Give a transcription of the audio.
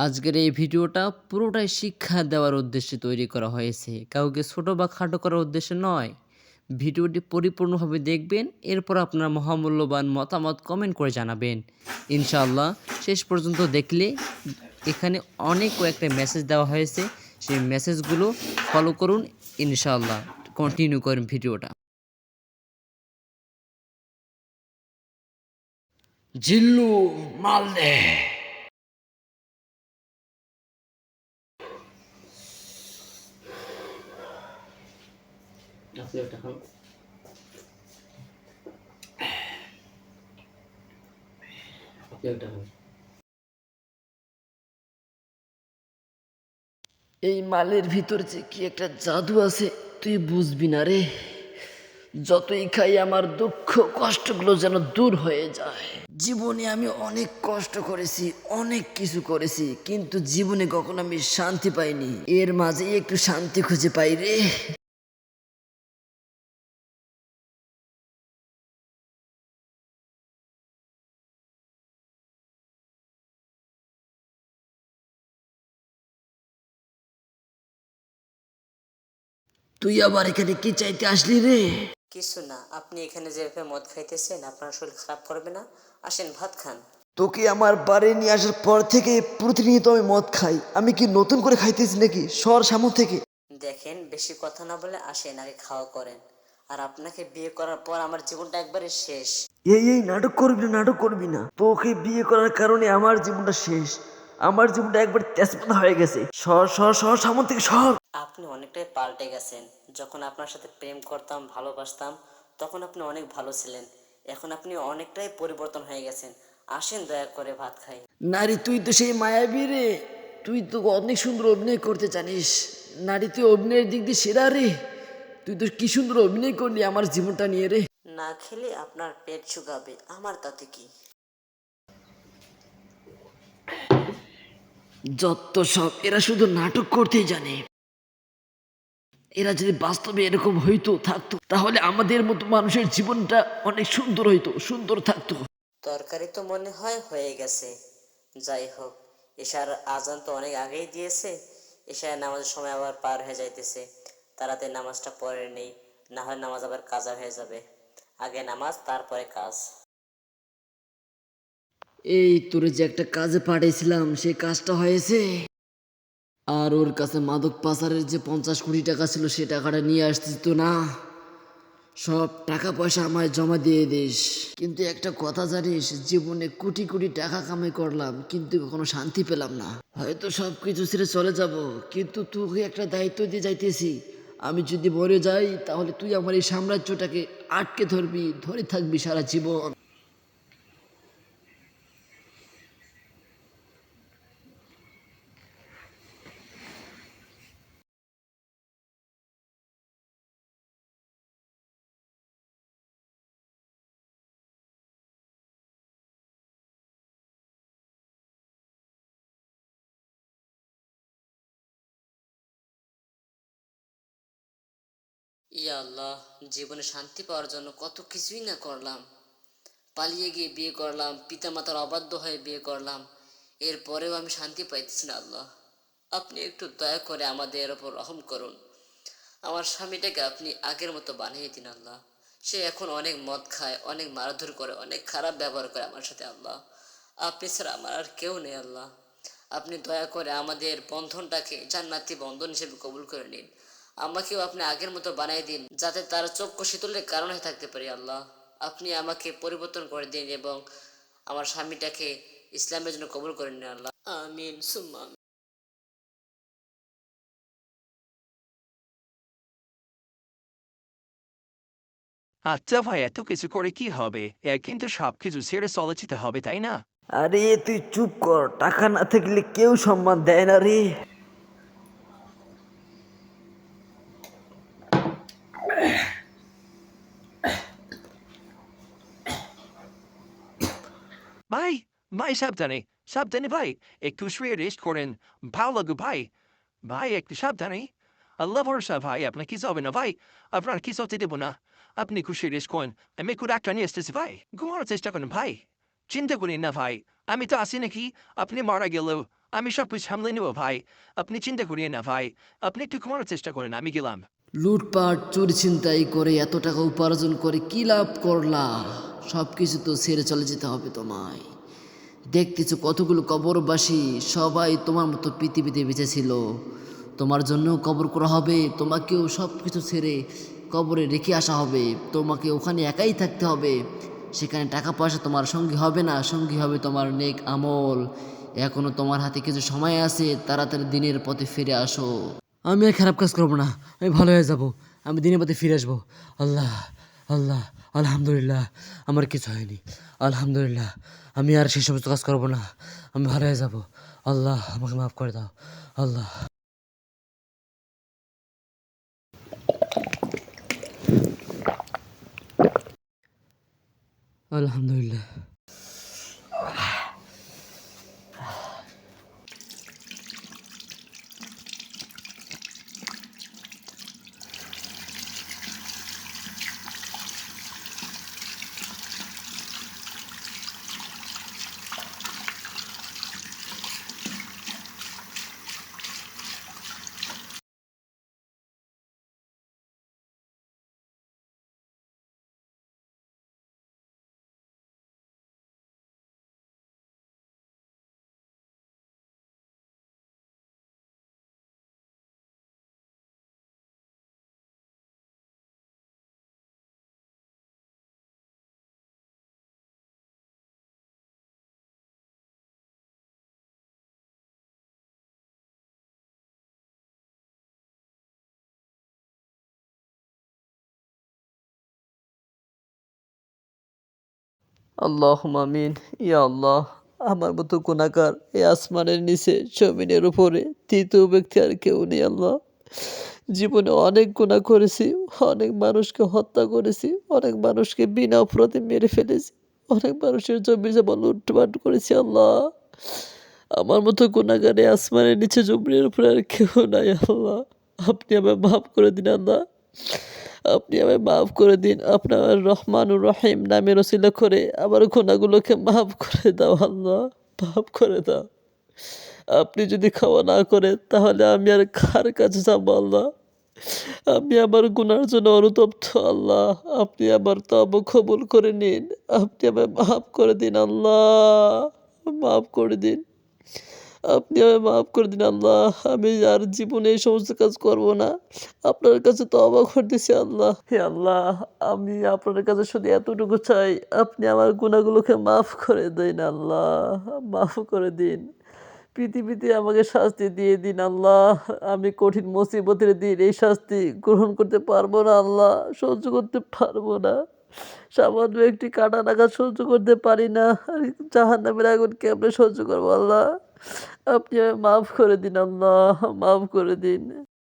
আজকের এই ভিডিওটা পুরোটাই শিক্ষা দেওয়ার উদ্দেশ্যে তৈরি করা হয়েছে। কাউকে ছোট বা খাটো করার উদ্দেশ্যে নয়। ভিডিওটি পরিপূর্ণভাবে দেখবেন, এরপর আপনার মহামূল্যবান মতামত কমেন্ট করে জানাবেন। ইনশাআল্লাহ শেষ পর্যন্ত দেখলে এখানে অনেক কয়েকটা মেসেজ দেওয়া হয়েছে। সেই মেসেজগুলো ফলো করুন ইনশাআল্লাহ। কন্টিনিউ করুন ভিডিওটা। জিল্লু মাল দে। আপনি একটা খান। আপনি একটা খান। এই মালের ভিতর যে কি একটা জাদু আছে তুই বুঝবি না রে। যতই খাই আমার দুঃখ কষ্টগুলো যেন দূর হয়ে যায়। জীবনে আমি অনেক কষ্ট করেছি, অনেক কিছু করেছি, কিন্তু জীবনে কখনো আমি শান্তি পাইনি। এর মাঝেই একটু শান্তি খুঁজে পাই রে। তুই আবার এখানে কি চাইতে আসলি রে? কিছু না, আপনি এখানে যেভাবে মদ খাইতেছেন আপনার শরীর খারাপ করবে না। আসেন ভাত খান। তোকে আমার বাড়ি নিয়ে আসার পর থেকে প্রতিনিয়ত আমি মদ খাই। আমি কি নতুন করে খাইতেছি নাকি? সর সামনে থেকে। দেখেন, বেশি কথা না বলে আসেন, আগে খাওয়া করেন। আর আপনাকে বিয়ে করার পর আমার জীবনটা একবারে শেষ। এই নাটক করবি না, নাটক করবি না। তোকে বিয়ে করার কারণে আমার জীবনটা শেষ। আমার জীবনটা একবার তেজপাতা হয়ে গেছে। সর সর সর সামনে থেকে সর। আপনি অনেকটাই পাল্টে গেছেন। যখন আপনার সাথে প্রেম করতাম, ভালোবাসতাম, তখন আপনি অনেক ভালো ছিলেন। এখন আপনি অনেকটাই পরিবর্তন হয়ে গেছেন। আসেন দয়া করে ভাত খাই। নারী, তুই তো সেই মায়াবী রে। তুই তো অনেক সুন্দর অভিনয় করতে জানিস। নারী, তুই অভিনয়ের দিক দিয়ে সেরা রে। তুই তো কি সুন্দর অভিনয় করলি আমার জীবনটা নিয়ে রে। না খেলে আপনার পেট শুকাবে, আমার তাতে কি। যত সব এরা শুধু নাটক করতেই জানে। এরা যদি বাস্তবে এরকম হইতো থাকতো, তাহলে আমাদের মতো মানুষের জীবনটা অনেক সুন্দর হইতো, সুন্দর থাকতো। তরকারি তো মনে হয় হয়ে গেছে। যাই হোক, এশার আজান তো অনেক আগেই দিয়েছে। এশার নামাজের সময় আবার পার হয়ে যাইতেছে। তাড়াতাড়ি নামাজটা পড়ে নেই, না হয় নামাজ আবার কাজা হয়ে যাবে। আগে নামাজ, তারপরে কাজ। এই তোরে যে একটা কাজে পাঠিয়েছিলাম, সেই কাজটা হয়েছে। আর ওর কাছে মাদক পাচারের যে 50 কোটি টাকা ছিল, সে টাকাটা নিয়ে আসছিস তো না? সব টাকা পয়সা আমায় জমা দিয়ে দিস। কিন্তু একটা কথা জানিস, জীবনে কোটি কোটি টাকা কামাই করলাম, কিন্তু কখনো শান্তি পেলাম না। হয়তো সব কিছু ছেড়ে চলে যাব, কিন্তু তোকে একটা দায়িত্ব দিয়ে যাইতেছি। আমি যদি মরে যাই, তাহলে তুই আমার এই সাম্রাজ্যটাকে আটকে ধরবি, ধরে থাকবি সারা জীবন। ইয়া আল্লাহ, জীবনে শান্তি পাওয়ার জন্য কত কিছুই না করলাম। পালিয়ে গিয়ে বিয়ে করলাম, পিতামাতার অবাধ্য হয়ে বিয়ে করলাম, এরপরেও আমি শান্তি পাইতেছি না। আল্লাহ, আপনি একটু দয়া করে আমাদের ওপর রহম করুন। আমার স্বামীটাকে আপনি আগের মতো বানিয়ে দিন আল্লাহ। সে এখন অনেক মদ খায়, অনেক মারধর করে, অনেক খারাপ ব্যবহার করে আমার সাথে। আল্লাহ, আপনি ছাড়া আমার আর কেউ নেই। আল্লাহ, আপনি দয়া করে আমাদের বন্ধনটাকে জান্নাতি বন্ধন হিসেবে কবুল করে নিন। আমাকেও আপনি আগের মতো বানিয়ে দিন, যাতে তার চক্ষু শীতলের কারণ হয়ে থাকতে পারি। আল্লাহ, আপনি আমাকে পরিবর্তন করে দিন এবং আমার স্বামীটাকে ইসলামের জন্য কবুল করে নিন। আল্লাহ, আমিন সুম্মা আমিন। আচ্ছা ভাই, এত কিছু করে কি হবে? কিন্তু সবকিছু ছেড়ে চলে যেতে হবে, তাই না? আরে তুই চুপ কর, টাকা না থাকলে কেউ সম্মান দেয় না রে। ভাই, ভাই সাবধানে, সাবধানে ভাই। একটু শুয়ে রেস্ট করেন। ভালো লাগবে ভাই। ভাই একটু সাবধানে। আল্লাহ ভরসা ভাই, আপনার কিছু হবে না ভাই। আপনার কিছু হতে দেবো না। আপনি একটু শুয়ে রেস্ট করেন। আমি একটু ডাক্তার নিয়ে আসতেছি ভাই। ঘুমানোর চেষ্টা করেন ভাই। চিন্তা করেন না ভাই। আমি তো আছি নাকি? আপনি মারা গেলেও আমি সব কিছু সামলে নেব ভাই, আপনি চিন্তা করিয়েন না ভাই, আপনি একটু ঘুমানোর চেষ্টা করেন, আমি গেলাম। লুটপাট চুরি ছিনতাই করে এত টাকা উপার্জন করে কি লাভ করলা? সব কিছু তো ছেড়ে চলে যেতে হবে তোমায়। দেখতেছো কতগুলো কবরবাসী, সবাই তোমার মতো পৃথিবীতে বেঁচে ছিল। তোমার জন্যও কবর করা হবে, তোমাকেও সব কিছু ছেড়ে কবরে রেখে আসা হবে। তোমাকে ওখানে একাই থাকতে হবে। সেখানে টাকা পয়সা তোমার সঙ্গী হবে না, সঙ্গী হবে তোমার নেক আমল। এখনো তোমার হাতে কিছু সময় আছে, তাড়াতাড়ি দিনের পথে ফিরে আসো। আমি আর খারাপ কাজ করবো না, আমি ভালো হয়ে যাব, আমি দিনের পথে ফিরে আসবো। আল্লাহ, আল্লাহ, আলহামদুলিল্লাহ, আমার কিছু হয়নি, আলহামদুলিল্লাহ। আমি আর সেই সমস্ত কাজ করবো না, আমি ভালো হয়ে যাব। আল্লাহ আমাকে মাফ করে দাও, আল্লাহ। আলহামদুলিল্লাহ। আল্লাহুম্মা আমিন। ইয়া আল্লাহ, আমার মতো গুনাহগার এই আসমানের নিচে জমিনের উপরে তৃতীয় ব্যক্তি আর কেউ নেই আল্লাহ। জীবনে অনেক গুনাহ করেছি, অনেক মানুষকে হত্যা করেছি, অনেক মানুষকে বিনা অপরাধে মেরে ফেলেছি, অনেক মানুষের জমি জমা লুটপাট করেছি আল্লাহ। আমার মতো গুনাহগার এই আসমানের নিচে জমিনের উপরে আর কেউ নাই আল্লাহ। আপনি আমায় মাফ করে দিন আল্লাহ। আপনি আমায় মাফ করে দিন। আপনার রহমানুর রহিম নামের ওসিলা করে আমার গুনাহগুলোকে মাফ করে দাও আল্লাহ, মাফ করে দাও। আপনি যদি ক্ষমা না করেন তাহলে আমি আর কার কাছে যাবো আল্লাহ? আমি আমার গুনার জন্য অনুতপ্ত আল্লাহ। আপনি আমার তওবা কবুল করে নিন। আপনি আমায় মাফ করে দিন আল্লাহ, মাফ করে দিন। আপনি আমায় মাফ করে দিন আল্লাহ। আমি আর জীবনে এই সমস্ত কাজ করব না। আপনার কাছে তওবা করতেছি আল্লাহ। হে আল্লাহ, আমি আপনার কাছে শুধু এতটুকু চাই, আপনি আমার গুনাহগুলোকে মাফ করে দিন আল্লাহ, মাফ করে দিন। পৃথিবীতে আমাকে শাস্তি দিয়ে দিন আল্লাহ। আমি কঠিন মুসিবতের দিন এই শাস্তি গ্রহণ করতে পারবো না আল্লাহ, সহ্য করতে পারবো না। সামান্য একটি কাঁটা নাগাদ সহ্য করতে পারি না। আর জাহান্নামের আগুন কেমনে সহ্য করবো আল্লাহ? আপনি আমায় মাফ করে দিন আল্লাহ, মাফ করে দিন।